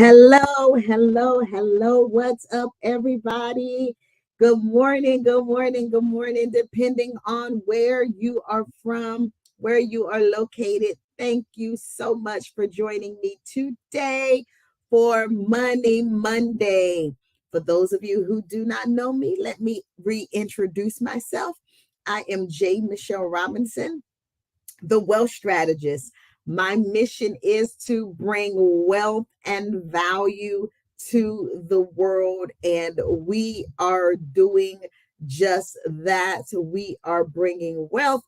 Hello, hello, hello. What's up, everybody? Good morning, good morning, good morning. Depending on where you are from, where you are located, thank you so much for joining me today for Money Monday. For those of you who do not know me, let me reintroduce myself. I am Michelle Robinson, the wealth strategist. My mission is to bring wealth and value to the world, and we are doing just that. We are bringing wealth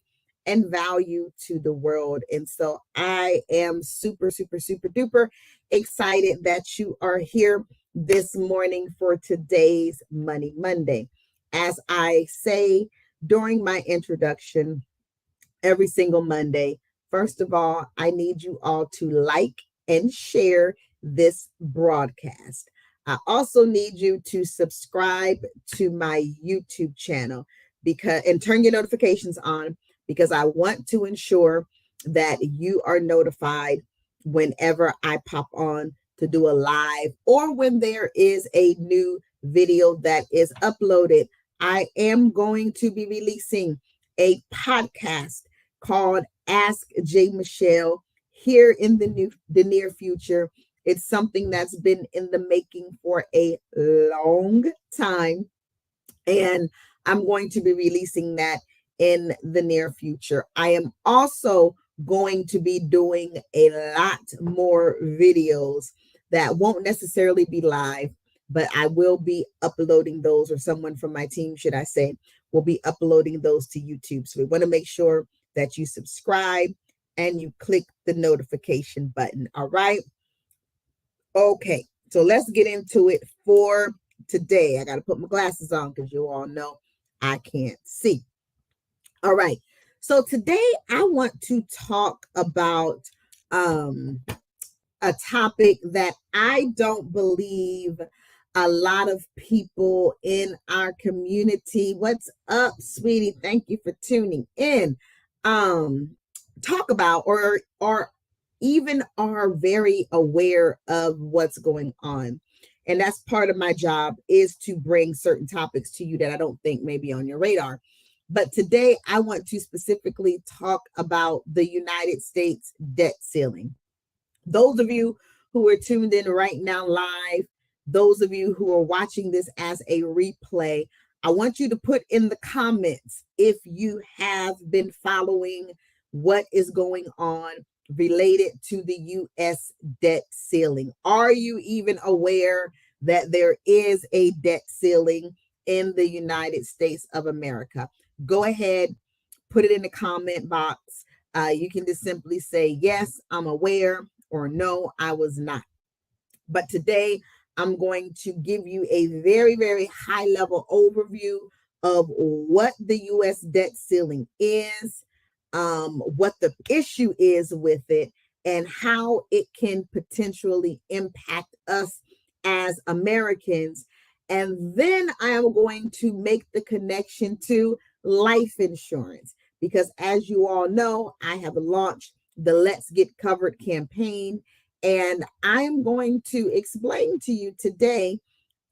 and value to the world. And so I am super, super, super duper excited that you are here this morning for today's Money Monday. As I say during my introduction, every single Monday. First of all, I need you all to like and share this broadcast. I also need you to subscribe to my YouTube channel and turn your notifications on, because I want to ensure that you are notified whenever I pop on to do a live or when there is a new video that is uploaded. I am going to be releasing a podcast called Ask J. Michelle here in the near future. It's something that's been in the making for a long time, and I'm going to be releasing that in the near future. I am also going to be doing a lot more videos that won't necessarily be live, but I will be uploading those, or someone from my team, should I say, will be uploading those to YouTube. So we want to make sure that you subscribe and you click the notification button. All right. Okay. So let's get into it for today. I got to put my glasses on because you all know I can't see. All right. So today I want to talk about a topic that I don't believe a lot of people in our community. What's up, sweetie? Thank you for tuning in. Talk about or even are very aware of what's going on. And that's part of my job, is to bring certain topics to you that I don't think may be on your radar. But today I want to specifically talk about the United States debt ceiling. Those of you who are tuned in right now live, those of you who are watching this as a replay, I want you to put in the comments if you have been following what is going on related to the U.S. debt ceiling. Are you even aware that there is a debt ceiling in the United States of America? Go ahead, put it in the comment box. You can just simply say, yes, I'm aware, or no, I was not. But today I'm going to give you a very, very high level overview of what the U.S. debt ceiling is, what the issue is with it, and how it can potentially impact us as Americans. And then I am going to make the connection to life insurance, because as you all know, I have launched the Let's Get Covered campaign, and I'm going to explain to you today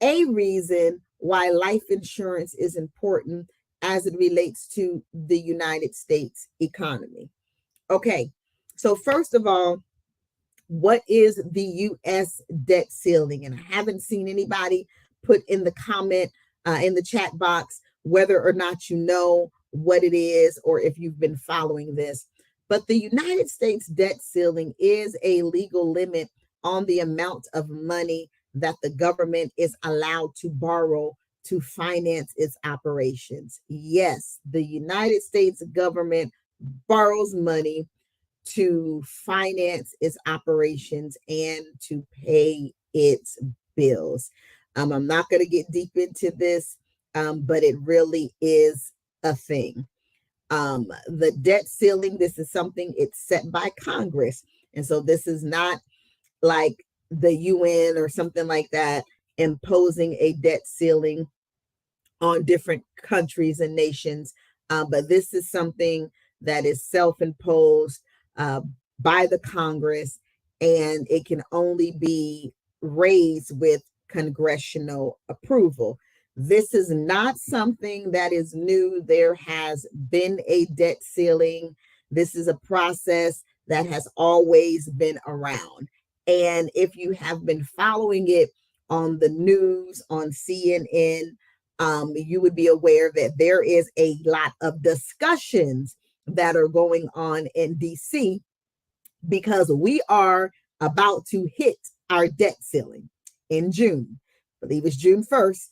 a reason why life insurance is important as it relates to the United States economy. Okay, so first of all, what is the U.S. debt ceiling? And I haven't seen anybody put in the comment, in the chat box, whether or not you know what it is or if you've been following this. But the United States debt ceiling is a legal limit on the amount of money that the government is allowed to borrow to finance its operations. Yes, the United States government borrows money to finance its operations and to pay its bills. I'm not going to get deep into this, but it really is a thing. The debt ceiling, this is something, it's set by Congress. And so this is not like the UN or something like that imposing a debt ceiling on different countries and nations. But this is something that is self-imposed by the Congress, and it can only be raised with congressional approval. This is not something that is new. There has been a debt ceiling. This is a process that has always been around. And if you have been following it on the news, on CNN, you would be aware that there is a lot of discussions that are going on in DC because we are about to hit our debt ceiling in June. I believe it's June 1st.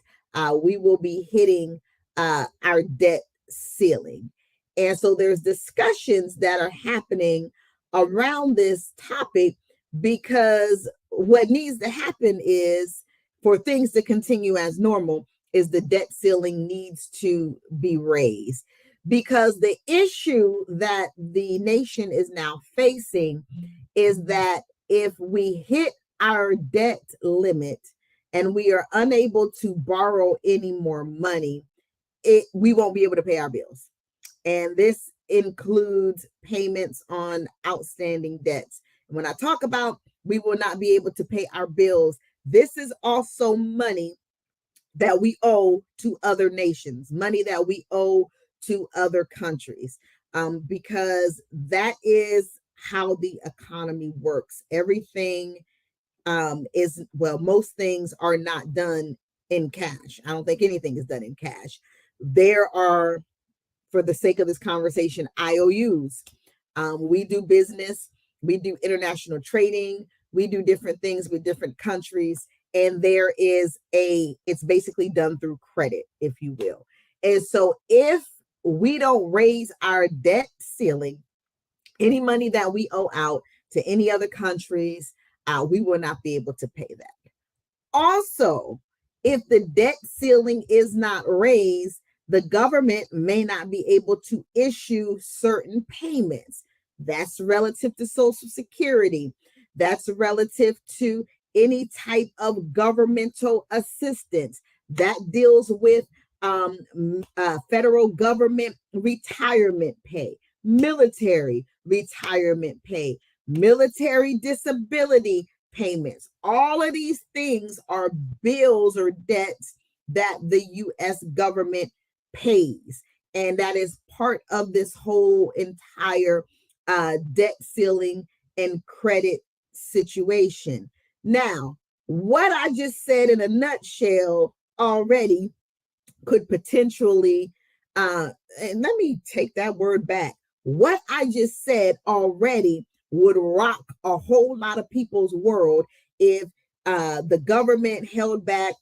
We will be hitting our debt ceiling. And so there's discussions that are happening around this topic because what needs to happen is for things to continue as normal is the debt ceiling needs to be raised because the issue that the nation is now facing is that if we hit our debt limit and we are unable to borrow any more money, we won't be able to pay our bills. And this includes payments on outstanding debts. When I talk about we will not be able to pay our bills, this is also money that we owe to other nations, money that we owe to other countries, because that is how the economy works. Everything most things are not done in cash. I don't think anything is done in cash. There are, for the sake of this conversation, IOUs. We do business, we do international trading, we do different things with different countries. And there is it's basically done through credit, if you will. And so if we don't raise our debt ceiling, any money that we owe out to any other countries, we will not be able to pay that. Also, if the debt ceiling is not raised, the government may not be able to issue certain payments. That's relative to Social Security. That's relative to any type of governmental assistance that deals with federal government retirement pay, military retirement pay, military disability payments. All of these things are bills or debts that the U.S. government pays. And that is part of this whole entire debt ceiling and credit situation. Now, what I just said in a nutshell already could potentially, and let me take that word back. What I just said already would rock a whole lot of people's world if the government held back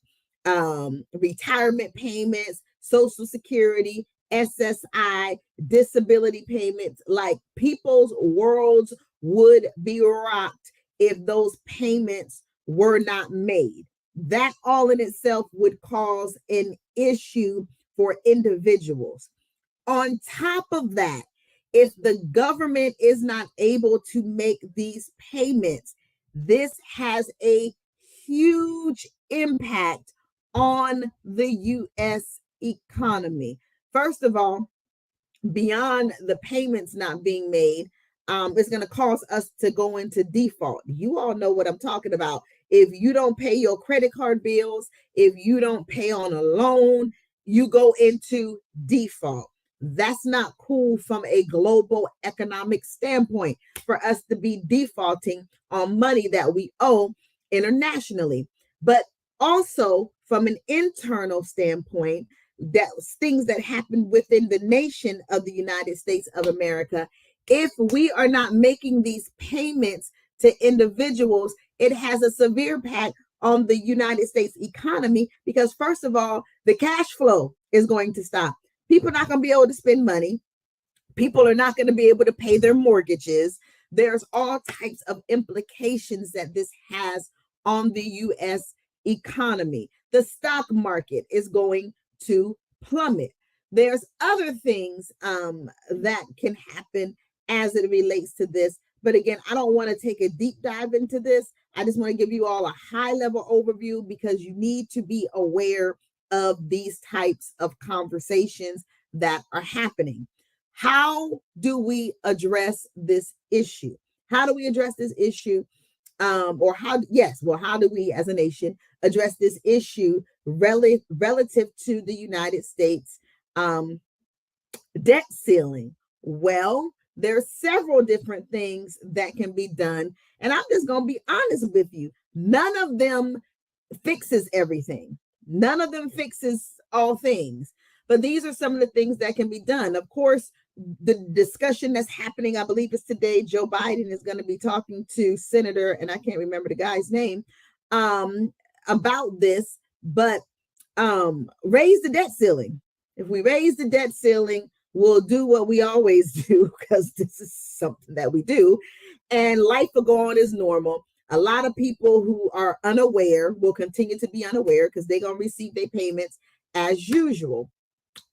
retirement payments, Social Security, SSI, disability payments. Like, people's worlds would be rocked if those payments were not made. That all in itself would cause an issue for individuals. On top of that, if the government is not able to make these payments, this has a huge impact on the U.S. economy. First of all, beyond the payments not being made, it's going to cause us to go into default. You all know what I'm talking about. If you don't pay your credit card bills, if you don't pay on a loan, you go into default. That's not cool from a global economic standpoint for us to be defaulting on money that we owe internationally. But also from an internal standpoint, that's things that happen within the nation of the United States of America. If we are not making these payments to individuals, it has a severe impact on the United States economy because, first of all, the cash flow is going to stop. People are not going to be able to spend money. People are not going to be able to pay their mortgages. There's all types of implications that this has on the U.S. economy. The stock market is going to plummet. There's other things that can happen as it relates to this. But again, I don't want to take a deep dive into this. I just want to give you all a high level overview because you need to be aware of these types of conversations that are happening. How do we address this issue? How do we address this issue? how do we as a nation address this issue relative to the United States um, debt ceiling? Well, there's several different things that can be done. And I'm just going to be honest with you. None of them fixes everything. None of them fixes all things. But these are some of the things that can be done. Of course, the discussion that's happening, I believe it's today, Joe Biden is going to be talking to Senator, and I can't remember the guy's name, about this, but raise the debt ceiling. If we raise the debt ceiling, we'll do what we always do, because this is something that we do, and life will go on as normal. A lot of people who are unaware will continue to be unaware because they're going to receive their payments as usual.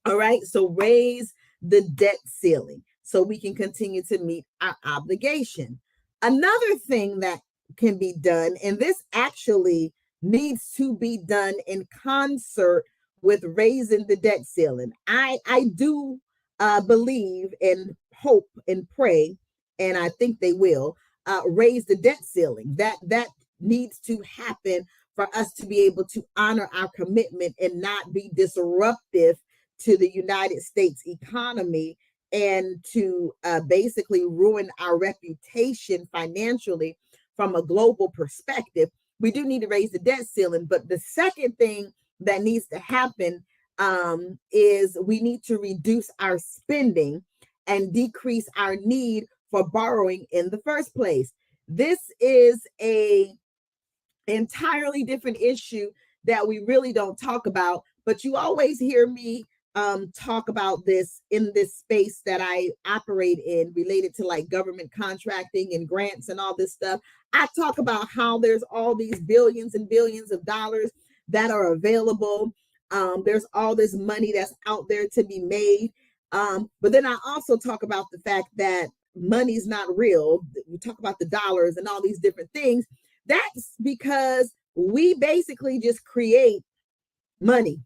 All right. So raise the debt ceiling so we can continue to meet our obligation. Another thing that can be done, and this actually needs to be done in concert with raising the debt ceiling. I do believe and hope and pray, and I think they will raise the debt ceiling. That needs to happen for us to be able to honor our commitment and not be disruptive to the United States economy, and to basically ruin our reputation financially from a global perspective. We do need to raise the debt ceiling. But the second thing that needs to happen is we need to reduce our spending and decrease our need for borrowing in the first place. This is a entirely different issue that we really don't talk about, but you always hear me talk about this in this space that I operate in, related to like government contracting and grants and all this stuff. I talk about how there's all these billions and billions of dollars that are available. There's all this money that's out there to be made. But then I also talk about the fact that money's not real. We talk about the dollars and all these different things. That's because we basically just create money.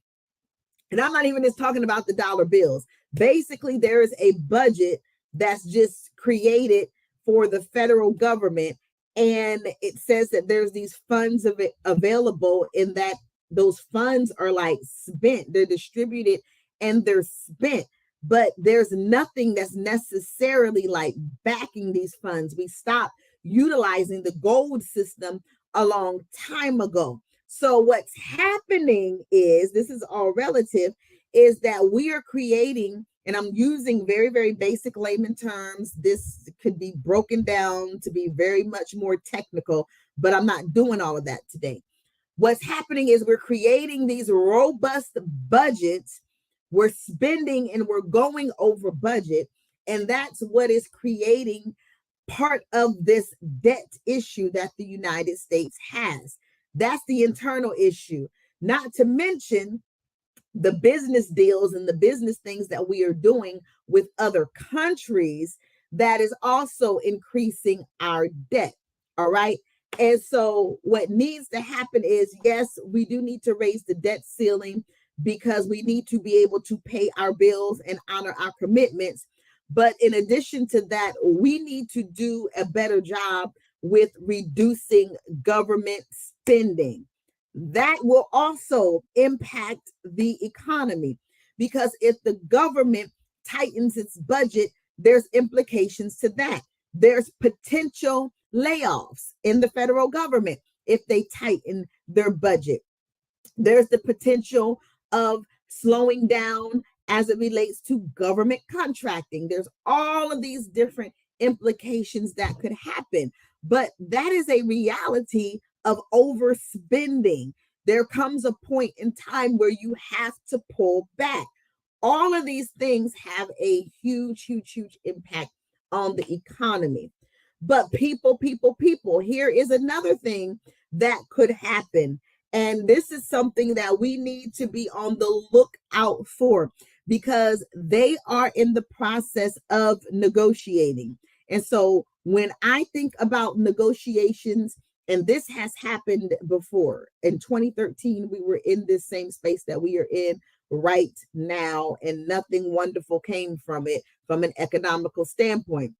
And I'm not even just talking about the dollar bills. Basically, there is a budget that's just created for the federal government. And it says that there's these funds available, in that those funds are like spent, they're distributed and they're spent. But there's nothing that's necessarily like backing these funds. We stopped utilizing the gold system a long time ago. So what's happening is, this is all relative, is that we are creating, and I'm using very, very basic layman terms. This could be broken down to be very much more technical, but I'm not doing all of that today. What's happening is we're creating these robust budgets. We're spending and we're going over budget. And that's what is creating part of this debt issue that the United States has. That's the internal issue, not to mention the business deals and the business things that we are doing with other countries that is also increasing our debt. All right. And so what needs to happen is, yes, we do need to raise the debt ceiling because we need to be able to pay our bills and honor our commitments. But in addition to that, we need to do a better job with reducing government spending. That will also impact the economy, because if the government tightens its budget, there's implications to that. There's potential layoffs in the federal government if they tighten their budget. There's the potential of slowing down as it relates to government contracting. There's all of these different implications that could happen, but that is a reality of overspending. There comes a point in time where you have to pull back. All of these things have a huge, huge, huge impact on the economy. But people, here is another thing that could happen. And this is something that we need to be on the lookout for, because they are in the process of negotiating. And so when I think about negotiations, and this has happened before, in 2013, we were in this same space that we are in right now, and nothing wonderful came from it from an economical standpoint.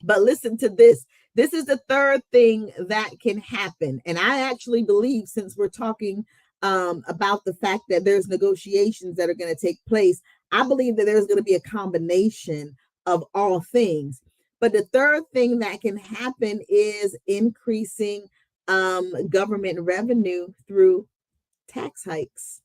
But listen to this. This is the third thing that can happen. And I actually believe, since we're talking about the fact that there's negotiations that are going to take place, I believe that there's going to be a combination of all things. But the third thing that can happen is increasing government revenue through tax hikes.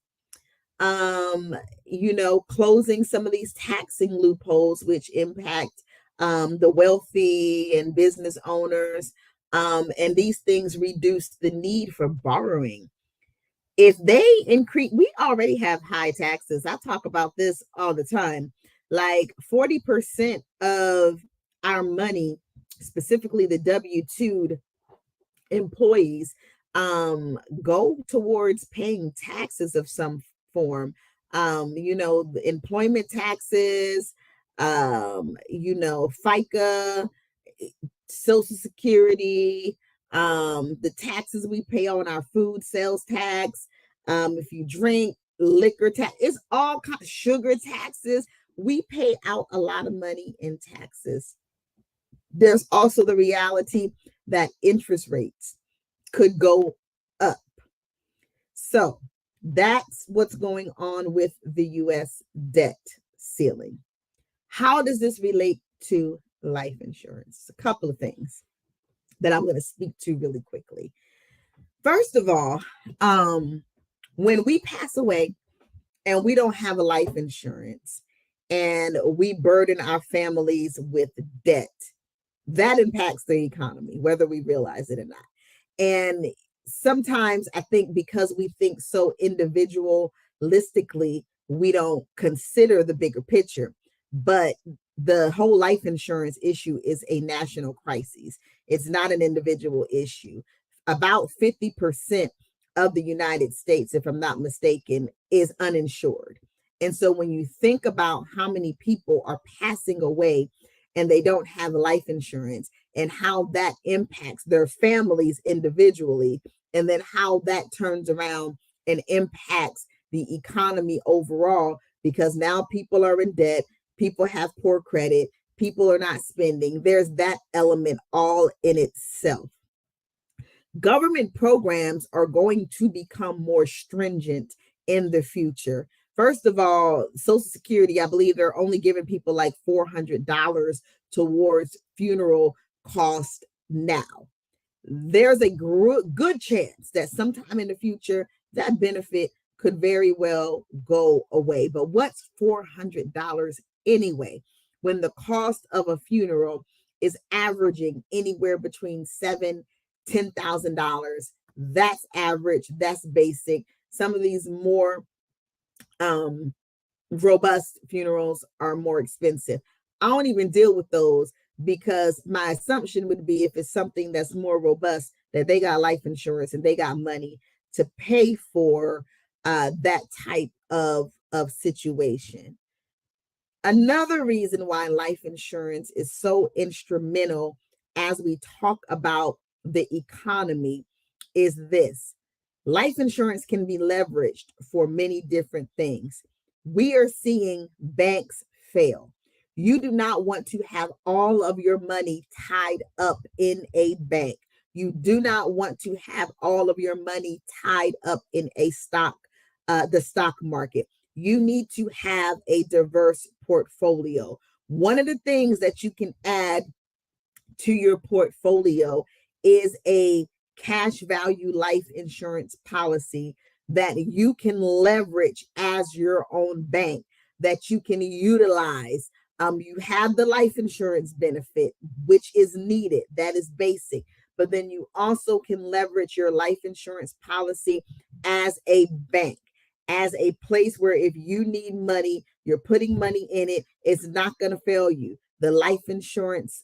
Closing some of these taxing loopholes, which impact the wealthy and business owners. And these things reduce the need for borrowing. If they increase, we already have high taxes. I talk about this all the time. Like 40% of our money, specifically the W-2 employees, go towards paying taxes of some form. The employment taxes, FICA, Social Security, the taxes we pay on our food, sales tax. If you drink, liquor tax, it's all kinds of sugar taxes. We pay out a lot of money in taxes. There's also the reality that interest rates could go up. So that's what's going on with the US debt ceiling. How does this relate to life insurance? A couple of things that I'm going to speak to really quickly. First of all, when we pass away and we don't have a life insurance and we burden our families with debt, that impacts the economy, whether we realize it or not. And sometimes I think because we think so individualistically, we don't consider the bigger picture. But the whole life insurance issue is a national crisis. It's not an individual issue. About 50% of the United States, if I'm not mistaken, is uninsured. And so when you think about how many people are passing away and they don't have life insurance, and how that impacts their families individually, and then how that turns around and impacts the economy overall, because now people are in debt, people have poor credit, people are not spending. There's that element all in itself. Government programs are going to become more stringent in the future. First of all, Social Security, I believe they're only giving people like $400 towards funeral cost now. There's a good chance that sometime in the future that benefit could very well go away. But what's $400 anyway, when the cost of a funeral is averaging anywhere between $7,000-$10,000? That's average. That's basic. Some of these more robust funerals are more expensive. I don't even deal with those, because my assumption would be, if it's something that's more robust, that they got life insurance and they got money to pay for that type of situation. Another reason why life insurance is so instrumental as we talk about the economy is this: life insurance can be leveraged for many different things. We are seeing banks fail. You do not want to have all of your money tied up in a bank. You do not want to have all of your money tied up in the stock market. You need to have a diverse portfolio. One of the things that you can add to your portfolio is a cash value life insurance policy that you can leverage as your own bank, that you can utilize. You have the life insurance benefit, which is needed. That is basic. But then you also can leverage your life insurance policy as a bank, as a place where if you need money, you're putting money in it. It's not going to fail you. The life insurance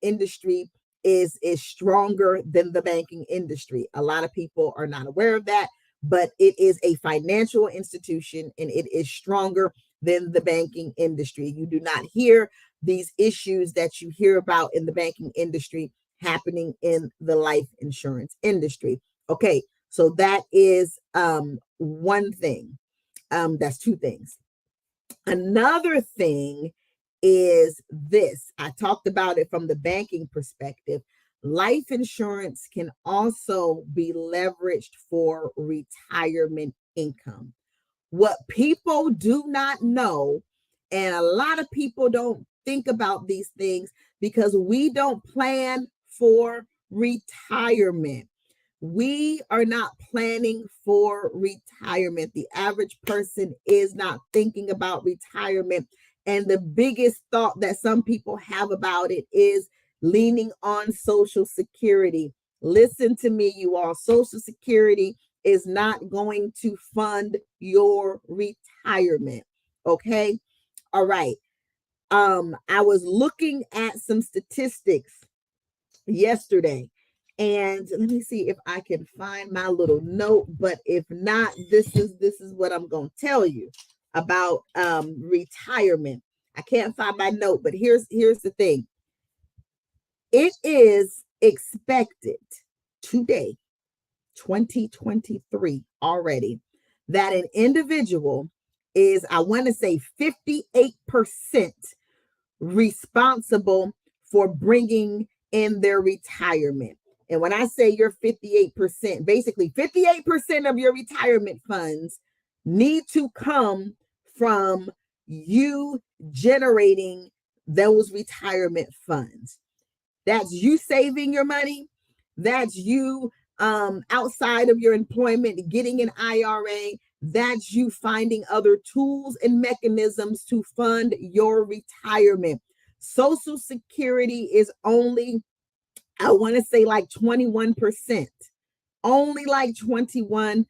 industry is stronger than the banking industry. A lot of people are not aware of that, but it is a financial institution and it is stronger than the banking industry. You do not hear these issues that you hear about in the banking industry happening in the life insurance industry. Okay, so that is one thing. That's two things. Another thing is this. I talked about it from the banking perspective. Life insurance can also be leveraged for retirement income. What people do not know, and a lot of people don't think about these things because we don't plan for retirement. We are not planning for retirement. The average person is not thinking about retirement. And the biggest thought that some people have about it is leaning on Social Security. Listen to me, you all. Social Security is not going to fund your retirement. Okay. All right. I was looking at some statistics yesterday, and let me see if I can find my little note. But if not, this is what I'm going to tell you about retirement. I can't find my note, but here's the thing. It is expected today, 2023 already, that an individual is, I want to say, 58% responsible for bringing in their retirement. And when I say you're 58%, basically 58% of your retirement funds need to come from you generating those retirement funds. That's you saving your money. That's you outside of your employment getting an IRA. That's you finding other tools and mechanisms to fund your retirement. Social Security is only, I want to say, like 21%. Only like 21%.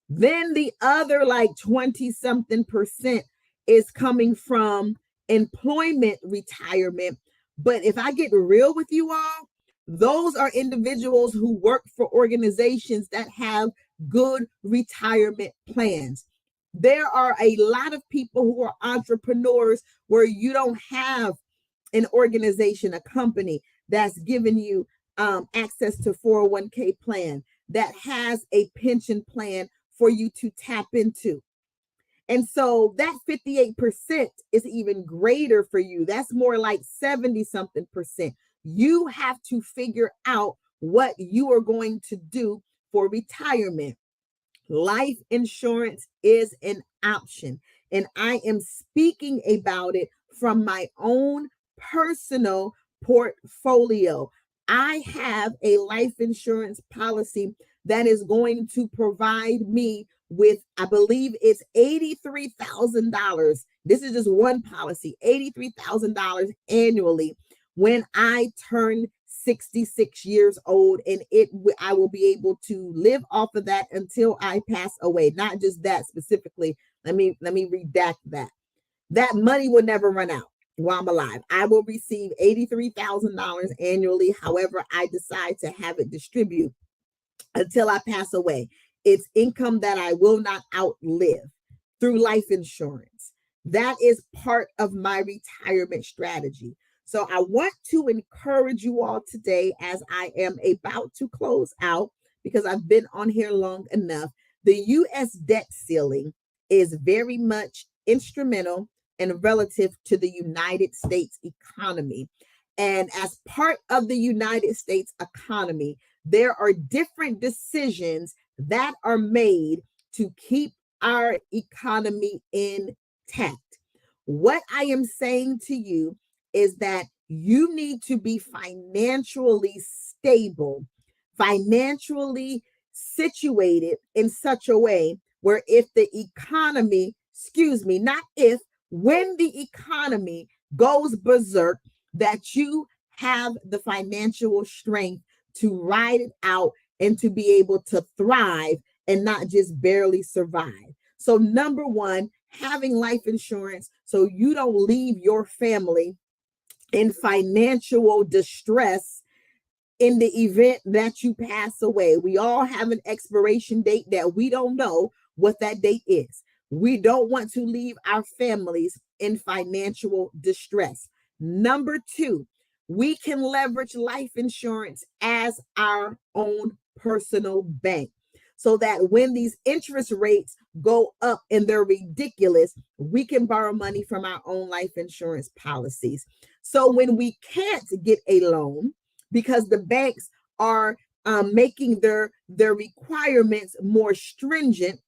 Then the other like 20 something percent is coming from employment retirement. But if I get real with you all, those are individuals who work for organizations that have good retirement plans. There are a lot of people who are entrepreneurs where you don't have an organization, a company that's giving you access to 401k plan, that has a pension plan for you to tap into. And so that 58% is even greater for you. That's more like 70 something percent. You have to figure out what you are going to do for retirement. Life insurance is an option, and I am speaking about it from my own personal portfolio. I have a life insurance policy that is going to provide me with, I believe it's $83,000. This is just one policy, $83,000 annually when I turn 66 years old, and I will be able to live off of that until I pass away. Not just that specifically. Let me redact that. That money will never run out while I'm alive. I will receive $83,000 annually, however I decide to have it distribute until I pass away. It's income that I will not outlive through life insurance. That is part of my retirement strategy. So I want to encourage you all today, as I am about to close out, because I've been on here long enough. The U.S. debt ceiling is very much instrumental and relative to the United States economy. And as part of the United States economy, there are different decisions that are made to keep our economy intact. What I am saying to you is that you need to be financially stable, financially situated in such a way where if the economy, not if, when the economy goes berserk, that you have the financial strength to ride it out and to be able to thrive and not just barely survive. So number one, having life insurance so you don't leave your family in financial distress in the event that you pass away. We all have an expiration date that we don't know what that date is. We don't want to leave our families in financial distress. Number two, we can leverage life insurance as our own personal bank, so that when these interest rates go up and they're ridiculous, we can borrow money from our own life insurance policies. So when we can't get a loan because the banks are making their requirements more stringent,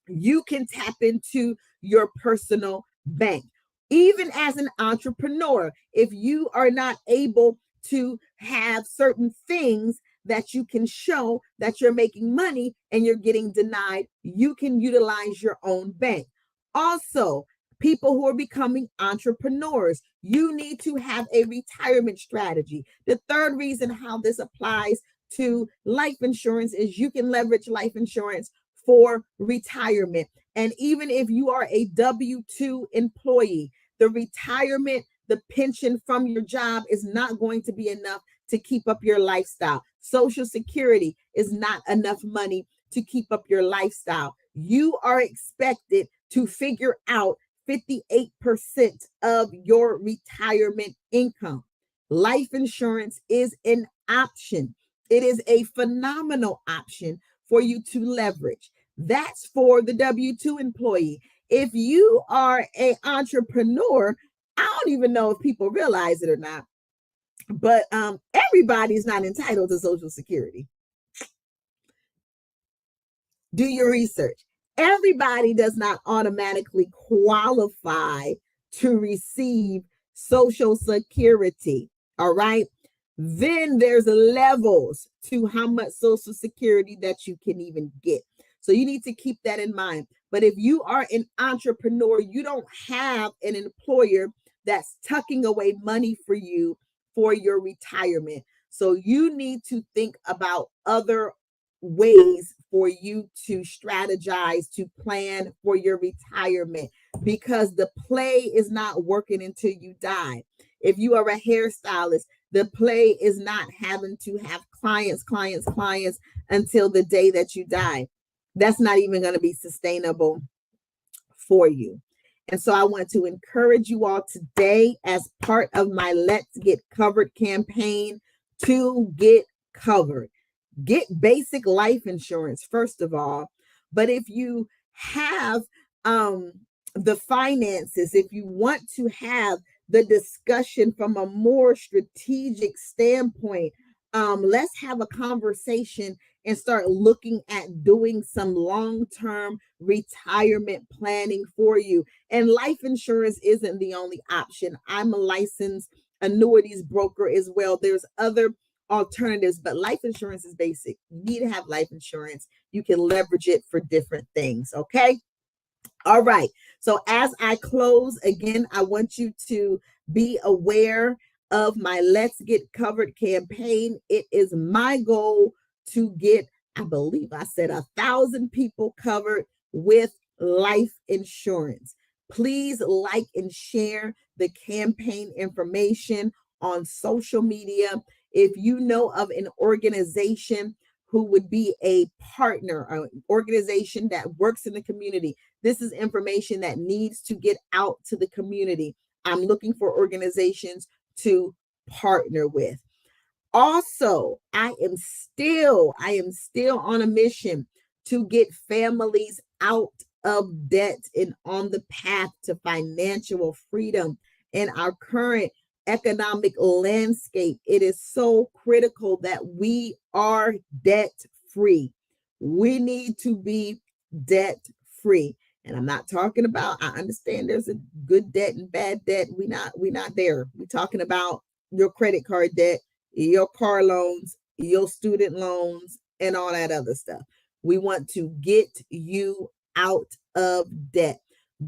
you can tap into your personal bank. Even as an entrepreneur, if you are not able to have certain things that you can show that you're making money and you're getting denied, you can utilize your own bank. Also, people who are becoming entrepreneurs, you need to have a retirement strategy. The third reason how this applies to life insurance is you can leverage life insurance for retirement. And even if you are a W-2 employee, the retirement, the pension from your job is not going to be enough to keep up your lifestyle. Social Security is not enough money to keep up your lifestyle. You are expected to figure out 58% of your retirement income. Life insurance is an option. It is a phenomenal option for you to leverage. That's for the W-2 employee. If you are an entrepreneur, I don't even know if people realize it or not, but everybody's not entitled to Social Security. Do your research. Everybody does not automatically qualify to receive Social Security. All right. Then there's levels to how much Social Security that you can even get. So you need to keep that in mind. But if you are an entrepreneur, you don't have an employer that's tucking away money for you for your retirement. So you need to think about other ways for you to strategize, to plan for your retirement, because the play is not working until you die. If you are a hairstylist, the play is not having to have clients until the day that you die. That's not even going to be sustainable for you. And so I want to encourage you all today, as part of my Let's Get Covered campaign, to get covered. Get basic life insurance, first of all. But if you have the finances, if you want to have the discussion from a more strategic standpoint, let's have a conversation and start looking at doing some long-term retirement planning for you. And life insurance isn't the only option. I'm a licensed annuities broker as well. There's other alternatives, but life insurance is basic. You need to have life insurance. You can leverage it for different things. Okay. All right. So as I close, again, I want you to be aware of my Let's Get Covered campaign. It is my goal to get, I believe I said 1,000 people covered with life insurance. Please like and share the campaign information on social media. If you know of an organization who would be a partner, an organization that works in the community, this is information that needs to get out to the community. I'm looking for organizations to partner with. Also, I am still on a mission to get families out of debt and on the path to financial freedom. In our current economic landscape, it is so critical that we are debt free. We need to be debt free. And I'm not talking about, I understand there's a good debt and bad debt. We're not there. We're talking about your credit card debt, your car loans, your student loans, and all that other stuff. We want to get you out of debt.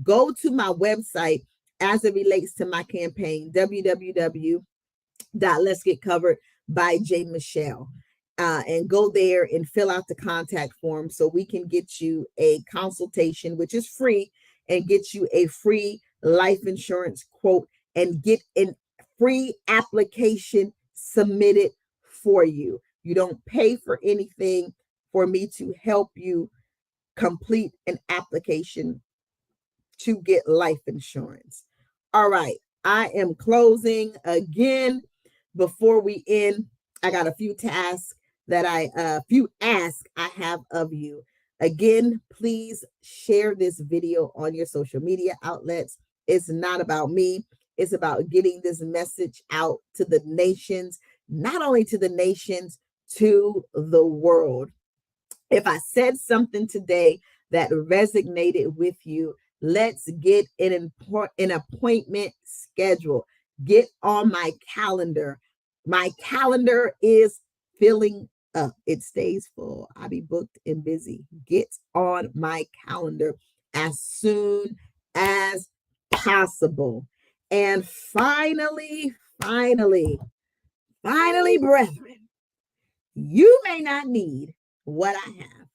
Go to my website as it relates to my campaign, www.letsgetcovered.by and go there and fill out the contact form so we can get you a consultation, which is free, and get you a free life insurance quote and get a free application submitted for you. You don't pay for anything for me to help you complete an application to get life insurance. All right, I am closing again. Before we end, I got a few tasks that few asks I have of you. Again, please share this video on your social media outlets. It's not about me. It's about getting this message out to the nations. not only to the nations, to the world. If I said something today that resonated with you, let's get an appointment schedule. Get on my calendar. My calendar is filling up. It stays full. I'll be booked and busy. Get on my calendar as soon as possible. And finally, brethren, you may not need what I have,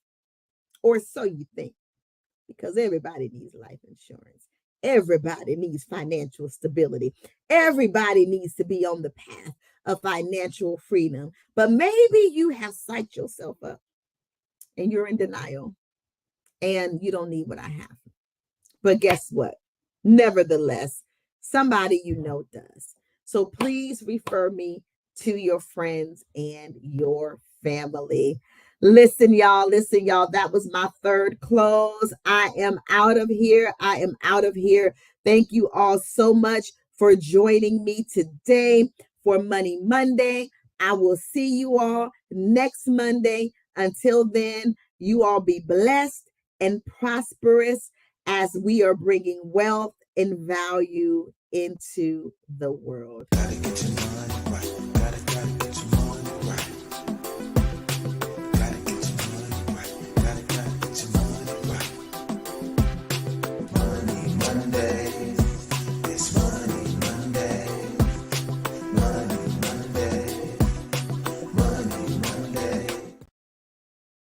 or so you think, because everybody needs life insurance. Everybody needs financial stability. Everybody needs to be on the path of financial freedom. But maybe you have psyched yourself up and you're in denial and you don't need what I have. But guess what? Nevertheless, somebody you know does. So please refer me to your friends and your family. Listen, y'all. That was my third close. I am out of here. Thank you all so much for joining me today for Money Monday. I will see you all next Monday. Until then, you all be blessed and prosperous as we are bringing wealth and value into the world. Gotta get your mind right. Gotta get your mind